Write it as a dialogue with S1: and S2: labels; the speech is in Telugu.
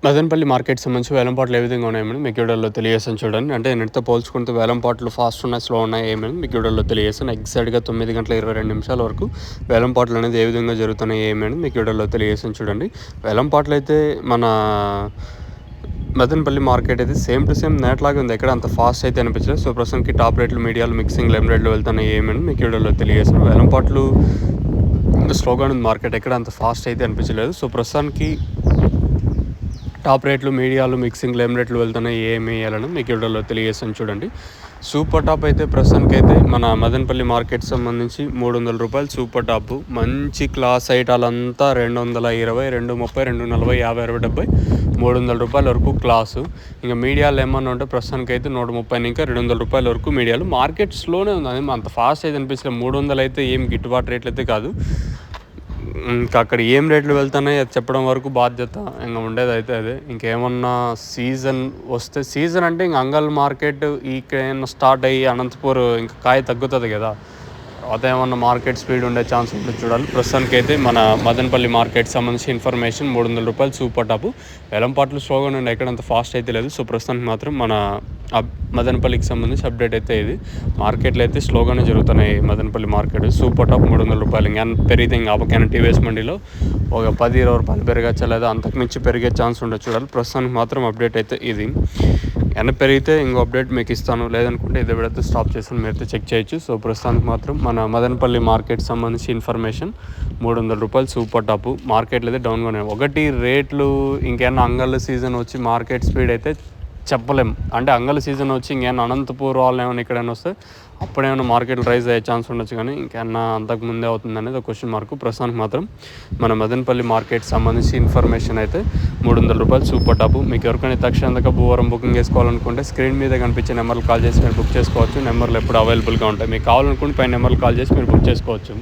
S1: మదనపల్లి మార్కెట్‌కి సంబంధించి వేలంపాట్లు ఏ విధంగా ఉన్నాయి మేడం మీకు వీడియోలో తెలియజేస్తాను చూడండి. అంటే నిన్నటితో పోల్చుకుంటే వేలంపాట్లు ఫాస్ట్ ఉన్నాయి, స్లో ఉన్నాయి ఏమని మీకు వీడియోలో తెలియజేస్తాను. ఎగ్జాక్ట్‌గా 9:22 వరకు వేలంపాట్లు అనేది ఏ విధంగా జరుగుతున్నాయి ఏమని మీకు వీడియోలో తెలియజేస్తాను చూడండి. వేలంపాట్లు అయితే మన మదనపల్లి మార్కెట్ అయితే సేమ్ టు సేమ్ నేట్లాగే ఉంది. ఎక్కడ అంత ఫాస్ట్ అయితే అనిపించలేదు. సో ప్రస్తుతానికి టాప్ రేట్లు, మీడియాలు, మిక్సింగ్ లెమ్ రేట్లు వెళ్తున్నాయి ఏమని మీకు వీడియోలో తెలియజేస్తాను. వేలంపాట్లు స్లోగా ఉంది మార్కెట్, ఎక్కడ అంత ఫాస్ట్ అయితే అనిపించలేదు. సో ప్రస్తుతానికి టాప్ రేట్లు, మీడియాలు, మిక్సింగ్ లెమ్ రేట్లు వెళ్తున్నాయి ఏమి వేయాలని మీకు వీడియోలో తెలియజేస్తాను చూడండి. సూపర్ టాప్ అయితే ప్రస్తుతానికైతే మన మదనపల్లి మార్కెట్ సంబంధించి 300 రూపాయలు సూపర్ టాప్. మంచి క్లాస్ ఐటాలంతా 220, 230, 240, 50, 60, 70, 300 రూపాయల వరకు క్లాసు. ఇంకా మీడియాలు ఏమన్నా ఉంటే ప్రస్తుతానికైతే 130 ఇంకా 200 రూపాయల వరకు మీడియాలు. మార్కెట్ స్లోనే ఉంది, అది అంత ఫాస్ట్ అయితే అనిపించలేదు. 300 అయితే ఏం గిట్టుబాటు రేట్లు అయితే కాదు. ఇంకా అక్కడ ఏం రేట్లు వెళ్తున్నాయి అది చెప్పడం వరకు బాధ్యత ఇంకా ఉండేది అయితే అదే. ఇంకేమన్నా సీజన్ వస్తే, సీజన్ అంటే ఇంక అంగల్ మార్కెట్ ఏమన్నా స్టార్ట్ అయ్యి అనంతపూర్ ఇంకా కాయ తగ్గుతుంది కదా, తర్వాత ఏమన్నా మార్కెట్ స్పీడ్ ఉండే ఛాన్స్ ఉంటుంది చూడాలి. ప్రస్తుతానికి అయితే మన మదనపల్లి మార్కెట్ సంబంధించి ఇన్ఫర్మేషన్ 300 రూపాయలు సూపర్ టాపు. వేలంపాట్లు స్లోగా ఉండే, ఎక్కడంత ఫాస్ట్ అయితే లేదు. సో ప్రస్తుతానికి మాత్రం మన మదనపల్లికి సంబంధించి అప్డేట్ అయితే ఇది. మార్కెట్లు అయితే స్లోగానే జరుగుతున్నాయి. మదనపల్లి మార్కెట్ సూపర్ టాప్ 300 రూపాయలు. ఇంకా పెరిగితే ఇంకా పక్కన టీవీఎస్ మండీలో ఒక 10-20 రూపాయలు పెరగచ్చా లేదా అంతకుమించి పెరిగే ఛాన్స్ ఉండదు చూడాలి. ప్రస్తుతానికి మాత్రం అప్డేట్ అయితే ఇది. ఏమైనా పెరిగితే ఇంకో అప్డేట్ మీకు ఇస్తాను, లేదనుకుంటే ఇదే విడత స్టాప్ చేస్తాను, మీరైతే చెక్ చేయొచ్చు. సో ప్రస్తుతానికి మాత్రం మన మదనపల్లి మార్కెట్ సంబంధించి ఇన్ఫర్మేషన్ 300 రూపాయలు సూపర్ టాప్. మార్కెట్లు అయితే డౌన్గానే ఒకటి రేట్లు. ఇంకేమన్నా అంగళ్ళ సీజన్ వచ్చి మార్కెట్ స్పీడ్ అయితే చెప్పలేం. అంటే అంగళ సీజన్ వచ్చి ఇంకేమన్నా అనంతపూర్ వాళ్ళు ఏమైనా ఇక్కడైనా వస్తే అప్పుడేమైనా మార్కెట్లు రైజ్ అయ్యే ఛాన్స్ ఉండొచ్చు, కానీ ఇంకేమన్నా అంతకుముందే అవుతుంది అనేది ఒక క్వశ్చన్ మార్కు. ప్రస్తుతానికి మాత్రం మన మదనపల్లి మార్కెట్ సంబంధించి ఇన్ఫర్మేషన్ అయితే 300 రూపాయలు సూపర్ టాప్. మీకు ఎవరికైనా తక్షణంగా భూవరం బుకింగ్ చేసుకోవాలనుకుంటే స్క్రీన్ మీద కనిపించే నెంబర్లు కాల్ చేసి మీరు బుక్ చేసుకోవచ్చు. నెంబర్లు ఎప్పుడు అవైలబుల్గా ఉంటాయి. మీకు కావాలనుకుంటే పై నెంబర్లు కాల్ చేసి మీరు బుక్ చేసుకోవచ్చు.